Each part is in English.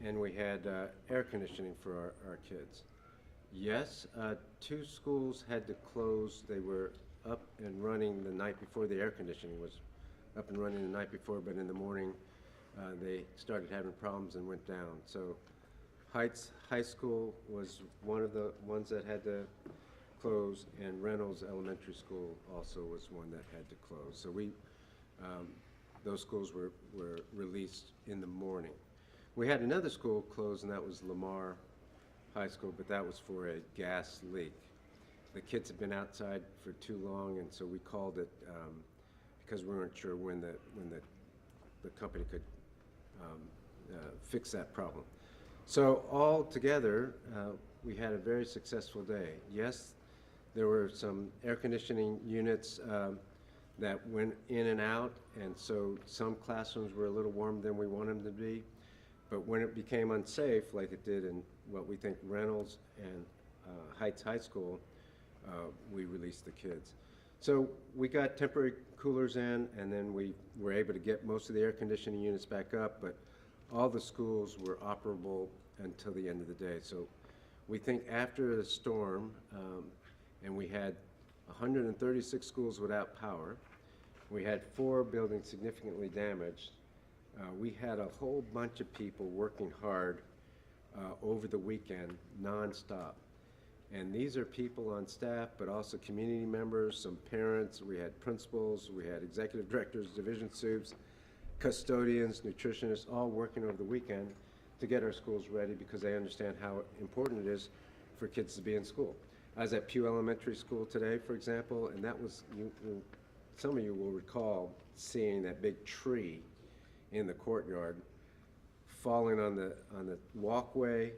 and we had air conditioning for our kids. Yes, 2 schools had to close. They were up and running the night before. The air conditioning was up and running the night before, but in the morning they started having problems and went down. So Heights High School was one of the ones that had to close, and Reynolds Elementary School also was one that had to close. So those schools were released in the morning. We had another school closed, and that was Lamar High School, but that was for a gas leak. The kids had been outside for too long, and so we called it because we weren't sure when the company could fix that problem. So all together, we had a very successful day. Yes, there were some air conditioning units that went in and out, and so some classrooms were a little warmer than we wanted them to be. But when it became unsafe, like it did in what we think Reynolds and Heights High School, we released the kids. So we got temporary coolers in, and then we were able to get most of the air conditioning units back up, but all the schools were operable until the end of the day. So we think after the storm, and we had 136 schools without power, we had 4 buildings significantly damaged. We had a whole bunch of people working hard over the weekend, nonstop. And these are people on staff, but also community members, some parents. We had principals, we had executive directors, division soups, custodians, nutritionists, all working over the weekend to get our schools ready because they understand how important it is for kids to be in school. I was at KHOU Elementary School today, for example, and that was, some of you will recall seeing that big tree in the courtyard falling on the walkway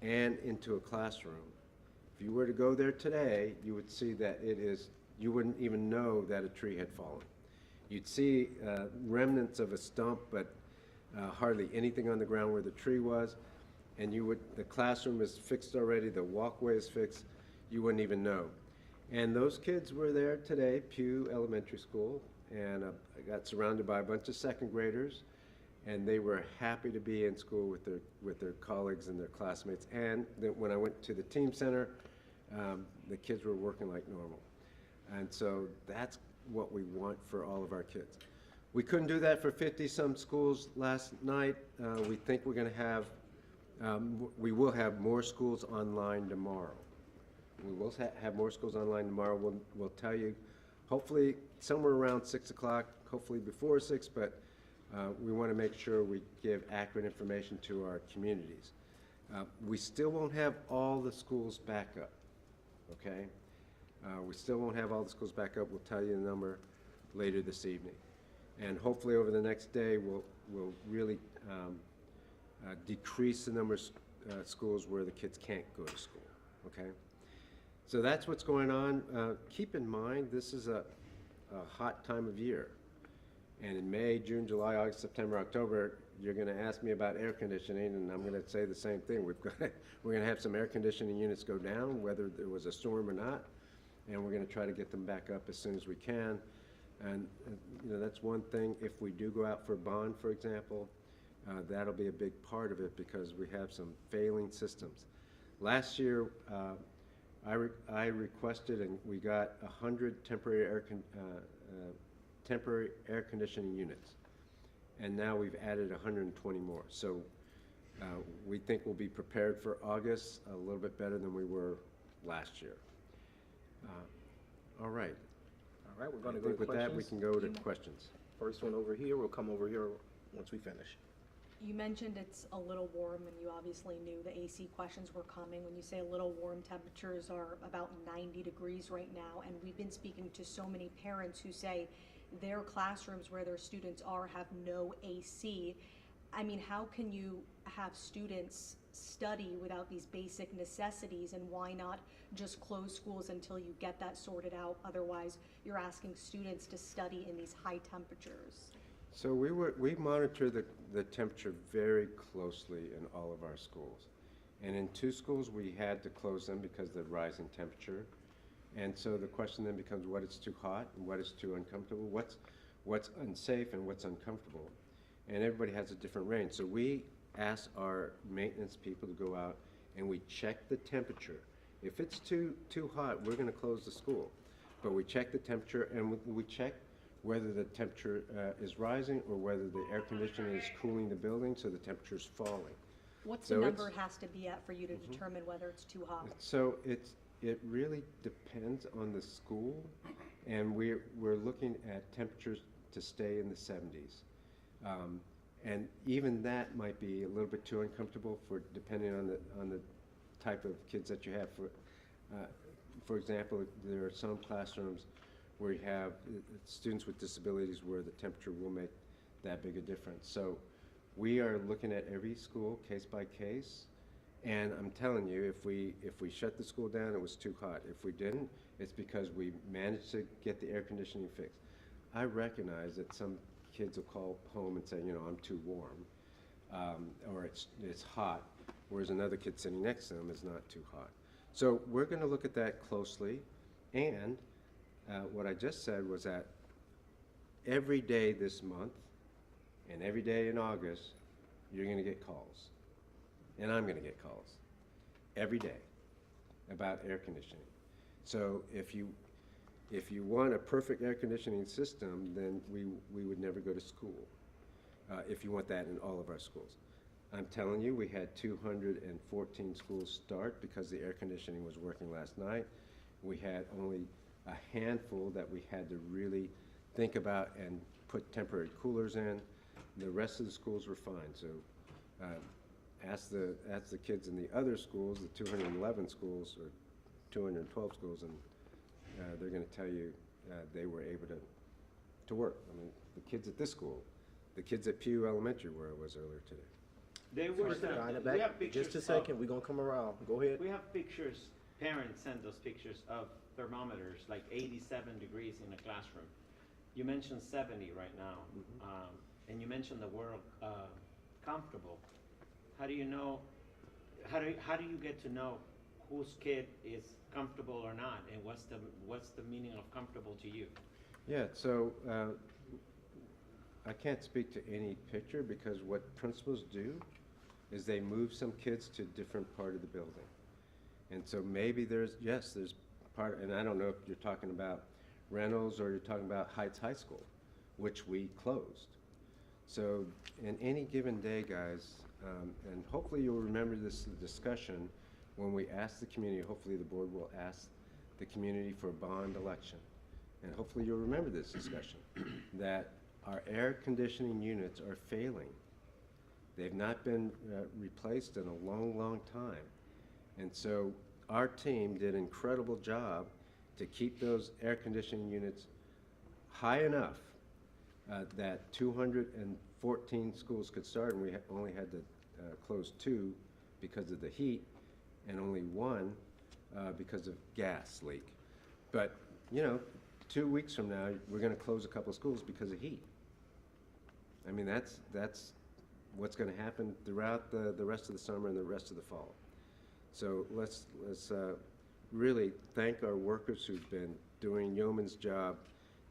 and into a classroom. If you were to go there today, you would see that you wouldn't even know that a tree had fallen. You'd see remnants of a stump, but hardly anything on the ground where the tree was, and the classroom is fixed already, the walkway is fixed, you wouldn't even know. And those kids were there today, KHOU Elementary School, and I got surrounded by a bunch of second graders, and they were happy to be in school with their colleagues and their classmates. And when I went to the team center, the kids were working like normal. And so that's what we want for all of our kids. We couldn't do that for 50-some schools last night. We think we're going to have, we will have more schools online tomorrow. We will have more schools online tomorrow. We'll tell you, hopefully somewhere around 6 o'clock, hopefully before 6, but we want to make sure we give accurate information to our communities. We still won't have all the schools back up, okay? We still won't have all the schools back up. We'll tell you the number later this evening. And hopefully over the next day, we'll really decrease the number of schools where the kids can't go to school, okay? So that's what's going on. Keep in mind, this is a hot time of year. And in May, June, July, August, September, October, you're going to ask me about air conditioning, and I'm going to say the same thing. We're going to have some air conditioning units go down, whether there was a storm or not, and we're going to try to get them back up as soon as we can. And that's one thing. If we do go out for a bond, for example, that'll be a big part of it because we have some failing systems. Last year, I requested, and we got 100 temporary air conditioning units, and now we've added 120 more. So we think we'll be prepared for August a little bit better than we were last year. All right. All right, we're going to go to with questions. that, we can go to questions. First one over here. We'll come over here once we finish. You mentioned it's a little warm, and you obviously knew the AC questions were coming. When you say a little warm, temperatures are about 90 degrees right now, and we've been speaking to so many parents who say their classrooms where their students are have no AC. I mean, how can you have students study without these basic necessities, and why not just close schools until you get that sorted out? Otherwise, you're asking students to study in these high temperatures. So we monitor the temperature very closely in all of our schools. And in 2 schools, we had to close them because of the rising temperature. And so the question then becomes what is too hot and what is too uncomfortable, what's unsafe and what's uncomfortable. And everybody has a different range. So we ask our maintenance people to go out and we check the temperature. If it's too hot, we're gonna close the school. But we check the temperature and we check whether the temperature is rising or whether the air conditioning is cooling the building so the temperature's falling. What's So the it's- number it has to be at for you to determine whether it's too hot? So it really depends on the school, and we're looking at temperatures to stay in the 70s. And even that might be a little bit too uncomfortable depending on the type of kids that you have. For example, there are some classrooms where you have students with disabilities where the temperature will make that big a difference. So we are looking at every school case by case, and I'm telling you, if we shut the school down, it was too hot. If we didn't, it's because we managed to get the air conditioning fixed. I recognize that some kids will call home and say, you know, I'm too warm, or it's hot, whereas another kid sitting next to them is not too hot. So we're going to look at that closely, and what I just said was that every day this month and every day in August, you're going to get calls, and I'm going to get calls every day about air conditioning. So if you want a perfect air conditioning system, then we would never go to school, if you want that in all of our schools. I'm telling you, we had 214 schools start because the air conditioning was working last night. We had only a handful that we had to really think about and put temporary coolers in. The rest of the schools were fine. So ask the kids in the other schools, the 211 schools or 212 schools, and they're going to tell you they were able to work. I mean, the kids at this school, the kids at KHOU Elementary, where I was earlier today. They were Sorry, in the we have back, pictures. just a second, we're gonna come around, go ahead. We have pictures. Parents send us pictures of thermometers, like 87 degrees in a classroom. You mentioned 70 right now, and you mentioned the word comfortable. How do you know? How do you get to know whose kid is comfortable or not, and what's the meaning of comfortable to you? Yeah, so I can't speak to any picture because what principals do is they move some kids to a different part of the building. And so maybe there's part, and I don't know if you're talking about Reynolds or you're talking about Heights High School, which we closed. So in any given day, guys, and hopefully you'll remember this discussion when we ask the community, hopefully the board will ask the community for a bond election. And hopefully you'll remember this discussion, that our air conditioning units are failing. They've not been replaced in a long, long time. And so our team did an incredible job to keep those air conditioning units high enough that 214 schools could start, and we only had to close 2 because of the heat, and only 1 because of gas leak. But, you know, 2 weeks from now, we're going to close a couple of schools because of heat. I mean, that's what's going to happen throughout the rest of the summer and the rest of the fall. So let's really thank our workers who've been doing yeoman's job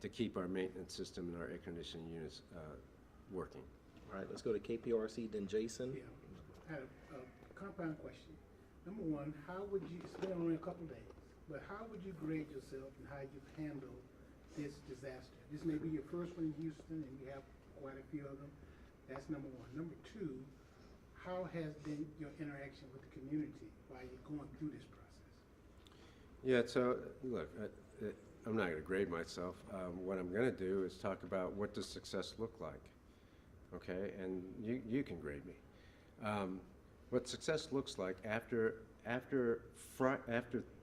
to keep our maintenance system and our air conditioning units working. All right, let's go to KPRC, then Jason. Yeah, I had a compound question. Number one, how would you, it's been only a couple days, but how would you grade yourself and how you've handled this disaster? This may be your first one in Houston, and you have quite a few of them. That's number one. Number two, how has been your interaction with the community while you're going through this process? Yeah, so look, I'm not going to grade myself. What I'm going to do is talk about what does success look like, okay? And you can grade me. What success looks like after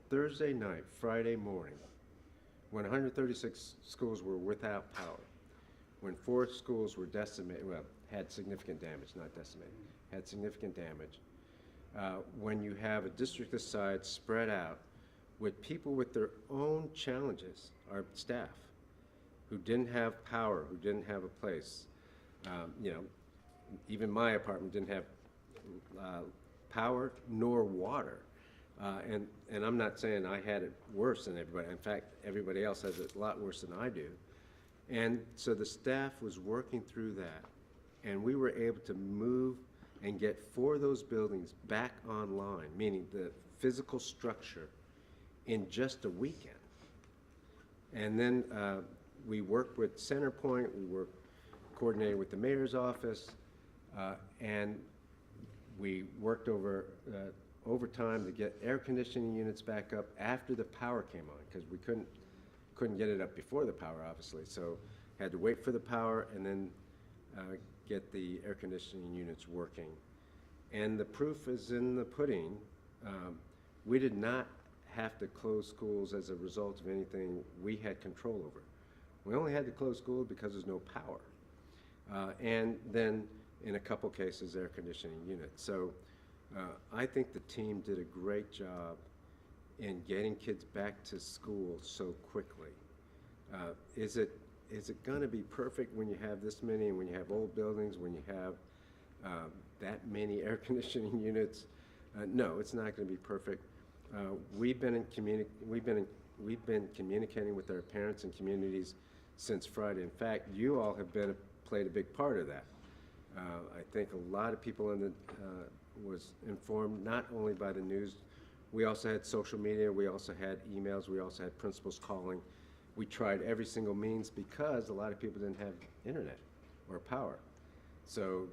Thursday night, Friday morning, when 136 schools were without power, when 4 schools were decimated, well, had significant damage, not decimated, had significant damage. When you have a district this size spread out with people with their own challenges, our staff, who didn't have power, who didn't have a place. You know, even my apartment didn't have power nor water. And I'm not saying I had it worse than everybody. In fact, everybody else has it a lot worse than I do. And so the staff was working through that, and we were able to move and get 4 of those buildings back online, meaning the physical structure, in just a weekend. And then we worked with CenterPoint, coordinated with the mayor's office, and we worked overtime to get air conditioning units back up after the power came on, because we couldn't get it up before the power, obviously. So had to wait for the power and then get the air conditioning units working. And the proof is in the pudding. We did not have to close schools as a result of anything we had control over. We only had to close schools because there's no power. And then in a couple cases, air conditioning units. So I think the team did a great job in getting kids back to school so quickly. Is it going to be perfect when you have this many, and when you have old buildings, when you have that many air conditioning units? No, it's not going to be perfect. We've been communicating with our parents and communities since Friday. In fact, you all have played a big part of that. I think a lot of people was informed not only by the news. We also had social media. We also had emails. We also had principals calling. We tried every single means because a lot of people didn't have internet or power. So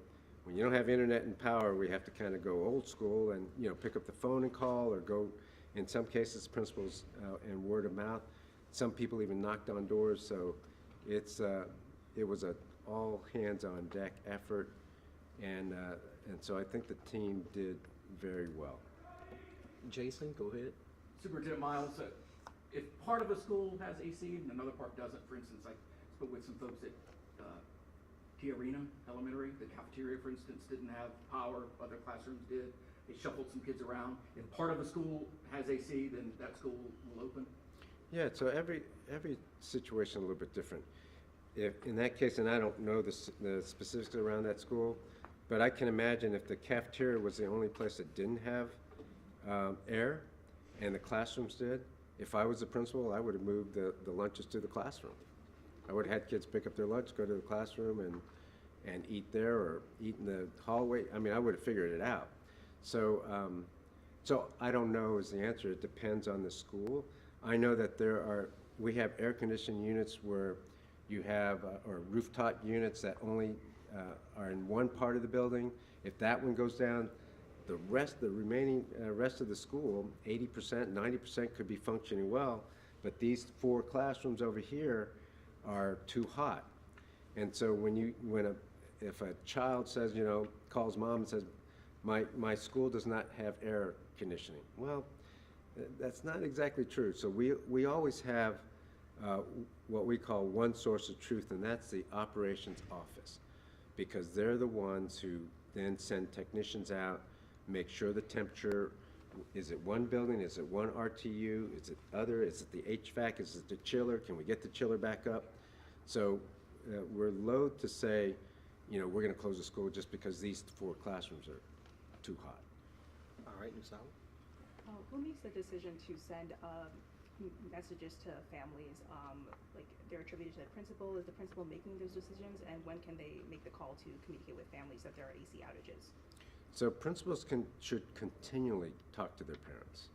when you don't have internet and power, we have to kind of go old school and pick up the phone and call, or go, in some cases, principals and word of mouth. Some people even knocked on doors. So it was a all hands on deck effort, and so I think the team did very well. Jason, go ahead. Superintendent Miles, if part of a school has AC and another part doesn't, for instance, I spoke with some folks at Tiarina Elementary. The cafeteria, for instance, didn't have power, other classrooms did. They shuffled some kids around. If part of a school has AC, then that school will open? Yeah, so every situation a little bit different. If in that case, and I don't know the specifics around that school, but I can imagine if the cafeteria was the only place that didn't have air and the classrooms did, if I was the principal, I would have moved the lunches to the classroom. I would have had kids pick up their lunch, go to the classroom, and eat there, or eat in the hallway. I mean, I would have figured it out. So, so I don't know is the answer. It depends on the school. I know that we have air conditioning units where you have, or rooftop units that only are in one part of the building. If that one goes down, the remaining rest of the school, 80%, 90% could be functioning well, but these 4 classrooms over here are too hot. And so if a child says, calls mom and says, my school does not have air conditioning. Well, that's not exactly true. So we always have what we call one source of truth, and that's the operations office, because they're the ones who then send technicians out, make sure the temperature, is it one building, is it one RTU, is it other, is it the HVAC, is it the chiller, can we get the chiller back up? So we're loath to say, we're going to close the school just because these 4 classrooms are too hot. All right, Ms. Howard. Who makes the decision to send messages to families? Like they're attributed to the principal. Is the principal making those decisions? And when can they make the call to communicate with families that there are AC outages? So principals should continually talk to their parents.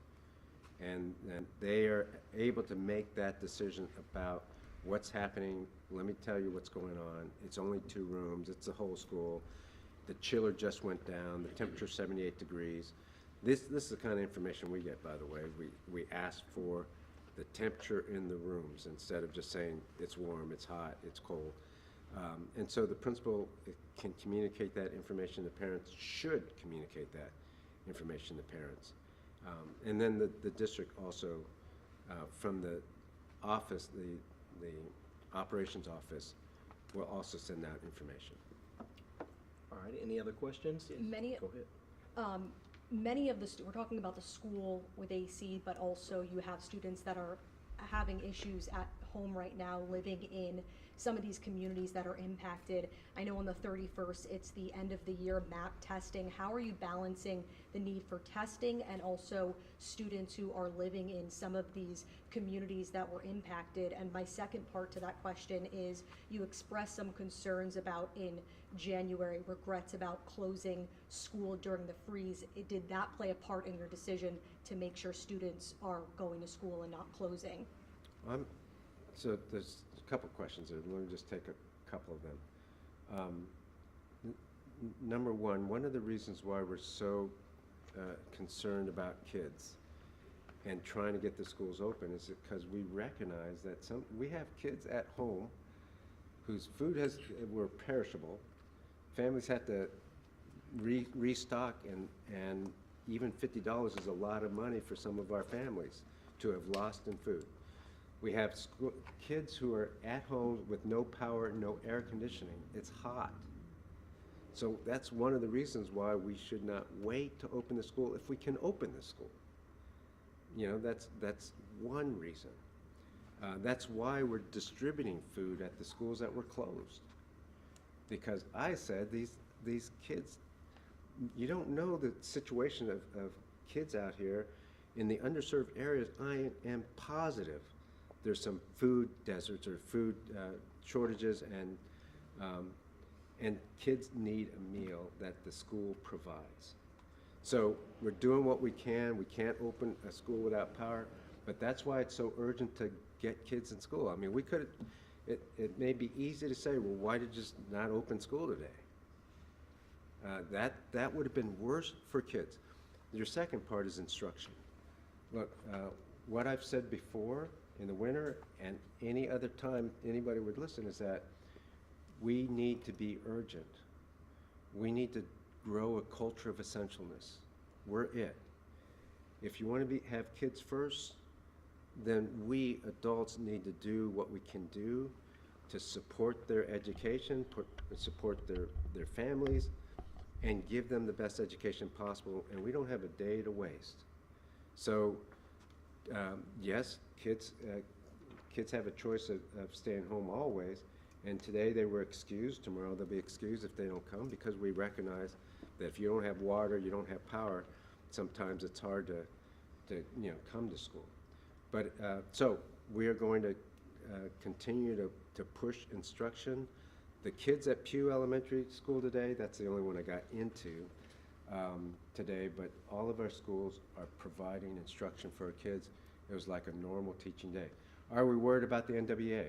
And they are able to make that decision about what's happening. Let me tell you what's going on. It's only 2 rooms. It's the whole school. The chiller just went down. The temperature's 78 degrees. This is the kind of information we get, by the way. We ask for the temperature in the rooms instead of just saying it's warm, it's hot, it's cold. And so the principal can communicate that information. The parents should communicate that information to parents. And then the district also, from the office, the operations office, will also send out information. All right, any other questions? Go ahead. Many of we're talking about the school with AC, but also you have students that are having issues at home right now, living in some of these communities that are impacted. I know on the 31st, it's the end of the year MAP testing. How are you balancing the need for testing and also students who are living in some of these communities that were impacted? And my second part to that question is, you expressed some concerns about in January regrets about closing school during the freeze. Did that play a part in your decision to make sure students are going to school and not closing? So there's a couple questions there. Let me just take a couple of them. Number one of the reasons why we're so concerned about kids and trying to get the schools open is because we recognize that we have kids at home whose food were perishable. Families had to restock, and even $50 is a lot of money for some of our families to have lost in food. We have kids who are at home with no power, no air conditioning. It's hot. So that's one of the reasons why we should not wait to open the school if we can open the school. You know, that's one reason. That's why we're distributing food at the schools that were closed. Because I said these kids, you don't know the situation of kids out here in the underserved areas. I am positive there's some food deserts or food shortages, and kids need a meal that the school provides. So we're doing what we can. We can't open a school without power, but that's why it's so urgent to get kids in school. I mean, we could, it may be easy to say, well, why did you just not open school today? That would have been worse for kids. Your second part is instruction. Look, what I've said before in the winter and any other time anybody would listen is that we need to be urgent. We need to grow a culture of essentialness. We're it. If you want to have kids first, then we adults need to do what we can do to support their education, support their families, and give them the best education possible, and we don't have a day to waste. So, yes, kids have a choice of staying home always, and today they were excused. Tomorrow they'll be excused if they don't come, because we recognize that if you don't have water, you don't have power, sometimes it's hard to come to school. But so we are going to continue to push instruction. The kids at Pew Elementary School today, that's the only one I got into today, but all of our schools are providing instruction for our kids. It was like a normal teaching day. Are we worried about the NWA,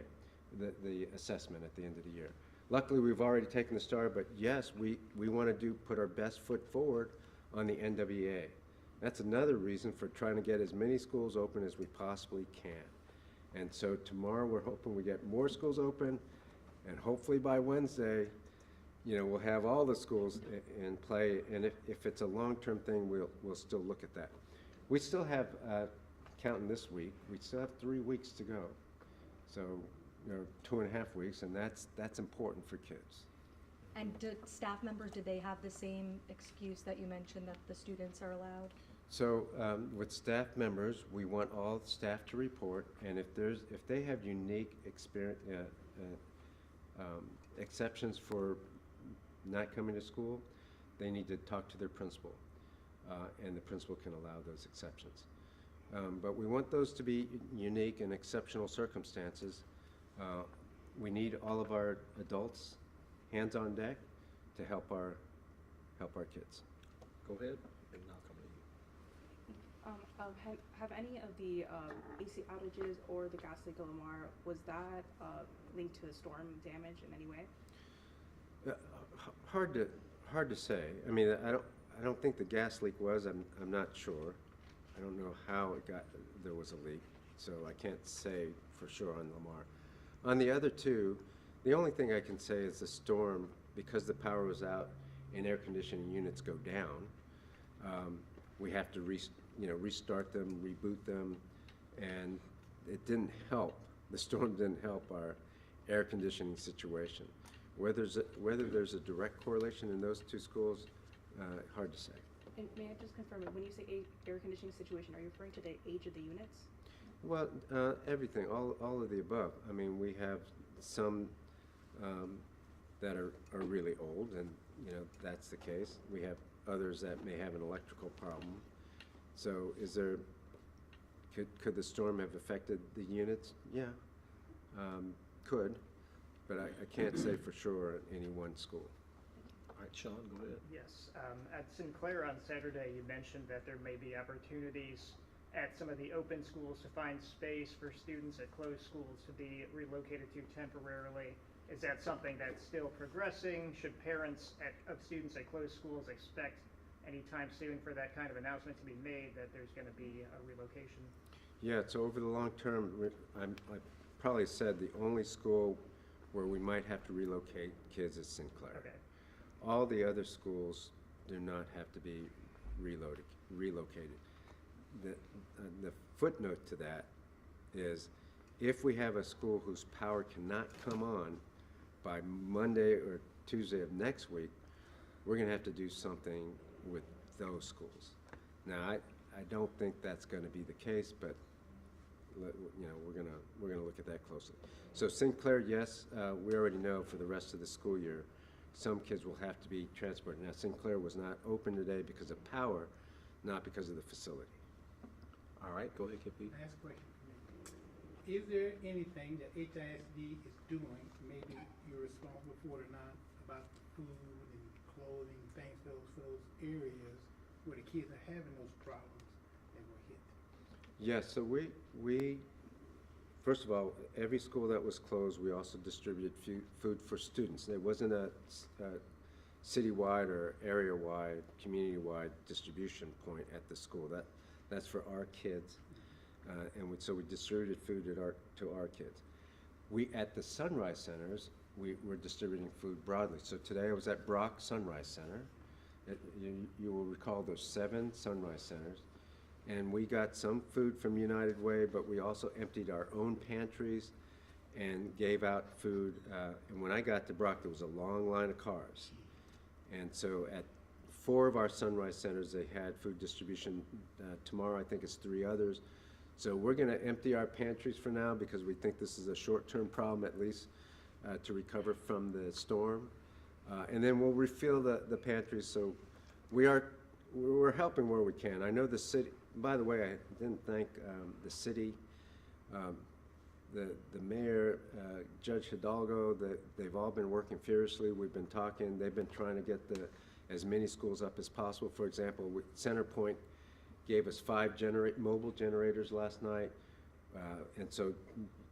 the assessment at the end of the year? Luckily, we've already taken the start, but yes, we want to put our best foot forward on the NWA. That's another reason for trying to get as many schools open as we possibly can. And so tomorrow we're hoping we get more schools open, and hopefully by Wednesday, we'll have all the schools in play. And if it's a long-term thing, we'll still look at that. We still have, counting this week, we still have 3 weeks to go. So, 2.5 weeks, and that's important for kids. And did staff members, did they have the same excuse that you mentioned, that the students are allowed? So with staff members, we want all staff to report, and if they have unique exceptions for not coming to school, they need to talk to their principal, and the principal can allow those exceptions. But we want those to be unique and exceptional circumstances. We need all of our adults hands on deck to help our kids. Go ahead, and I'll come to you. Have any of the AC outages or the gas leak at Lamar, was that linked to the storm damage in any way? Hard to say. I mean, I don't think the gas leak was. I'm not sure. I don't know how there was a leak, so I can't say for sure on Lamar. On the other two, the only thing I can say is the storm, because the power was out and air conditioning units go down, we have to restart them, reboot them, and it didn't help. The storm didn't help our air conditioning situation. Whether there's a direct correlation in those two schools, hard to say. And may I just confirm, when you say air conditioning situation, are you referring to the age of the units? Well, everything, all of the above. I mean, we have some that are really old, and that's the case. We have others that may have an electrical problem. So, could the storm have affected the units? Yeah, could, but I can't say for sure at any one school. Sean, go ahead. Yes, at Sinclair on Saturday, you mentioned that there may be opportunities at some of the open schools to find space for students at closed schools to be relocated to temporarily. Is that something that's still progressing? Should parents of students at closed schools expect anytime soon for that kind of announcement to be made that there's going to be a relocation? Yeah, so over the long term, I probably said the only school where we might have to relocate kids is Sinclair. Okay. All the other schools do not have to be relocated. The footnote to that is if we have a school whose power cannot come on by Monday or Tuesday of next week, we're going to have to do something with those schools. Now, I don't think that's going to be the case, but you know, we're gonna look at that closely. So Sinclair, yes, we already know for the rest of the school year, some kids will have to be transported. Now, Sinclair was not open today because of power, not because of the facility. All right, go ahead, KP. Last question for me. Is there anything that HISD is doing, maybe you're responsible for it or not, about food and clothing, things, for those areas where the kids are having those problems that were hit? Yes, so we first of all, every school that was closed, we also distributed food for students. There wasn't a citywide or area-wide, community-wide distribution point at the school. That's for our kids, so we distributed food to our kids. At the Sunrise Centers, we were distributing food broadly. So today I was at Brock Sunrise Center. You will recall there's 7 Sunrise Centers. And we got some food from United Way, but we also emptied our own pantries and gave out food. And when I got to Brock, there was a long line of cars. And so at 4 of our Sunrise Centers, they had food distribution. Tomorrow, I think it's 3 others. So we're going to empty our pantries for now because we think this is a short-term problem, at least, to recover from the storm. And then we'll refill the pantries. So we're helping where we can. I know the city. By the way, I didn't thank the city, the mayor, Judge Hidalgo. They've all been working furiously. We've been talking. They've been trying to get as many schools up as possible. For example, Centerpoint gave us 5 mobile generators last night, and so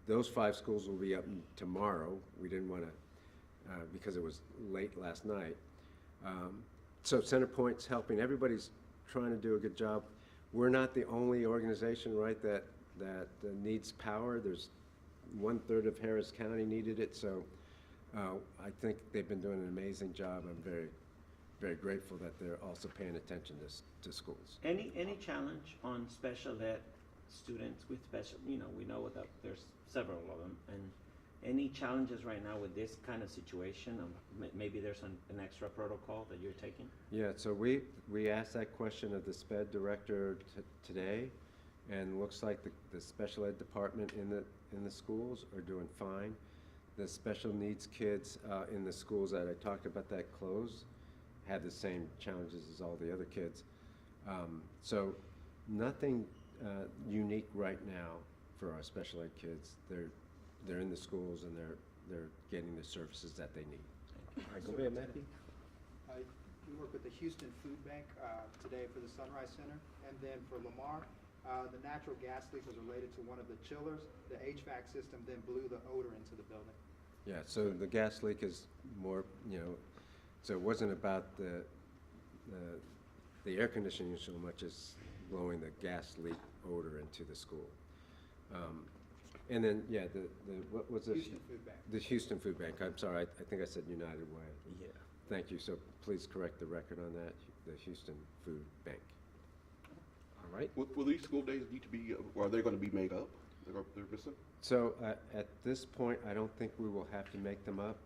those 5 schools will be up tomorrow. We didn't want to because it was late last night. So Centerpoint's helping. Everybody's trying to do a good job. We're not the only organization, right, that needs power. There's 1/3 of Harris County needed it, so I think they've been doing an amazing job. I'm very, very grateful that they're also paying attention to schools. Any challenge on special ed students with special, you know, we know that there's several of them, and any challenges right now with this kind of situation? Maybe there's an extra protocol that you're taking? Yeah, so we asked that question of the SPED director today, and looks like the special ed department in the schools are doing fine. The special needs kids in the schools that I talked about that closed have the same challenges as all the other kids. So nothing unique right now for our special ed kids. They're in the schools and they're getting the services that they need. All right, go ahead, Matthew. We work with the Houston Food Bank today for the Sunrise Center, and then for Lamar, the natural gas leak was related to one of the chillers. The HVAC system then blew the odor into the building. Yeah, so the gas leak is more, so it wasn't about the air conditioning so much as blowing the gas leak odor into the school. And then, yeah, what was this? Houston Food Bank. The Houston Food Bank. I'm sorry, I think I said United Way. Yeah. Thank you. So please correct the record on that, the Houston Food Bank. All right. Will these school days need to be, or are they going to be made up? They're missing? So at this point, I don't think we will have to make them up.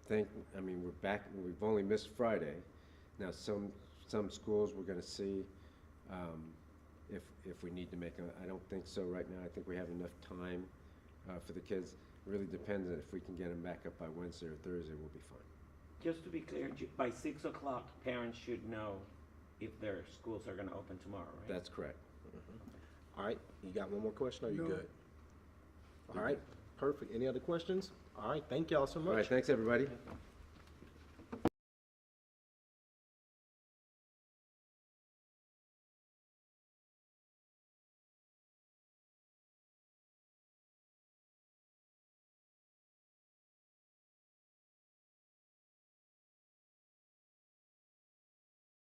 I mean, we're back, we've only missed Friday. Now, some schools we're going to see if we need to make them. I don't think so right now. I think we have enough time for the kids. It really depends on if we can get them back up by Wednesday or Thursday, we'll be fine. Just to be clear, by 6 o'clock, parents should know if their schools are gonna open tomorrow, right? That's correct. All right, you got one more question, or you No. good? All right, perfect. Any other questions? All right, thank y'all so much. All right, thanks, everybody.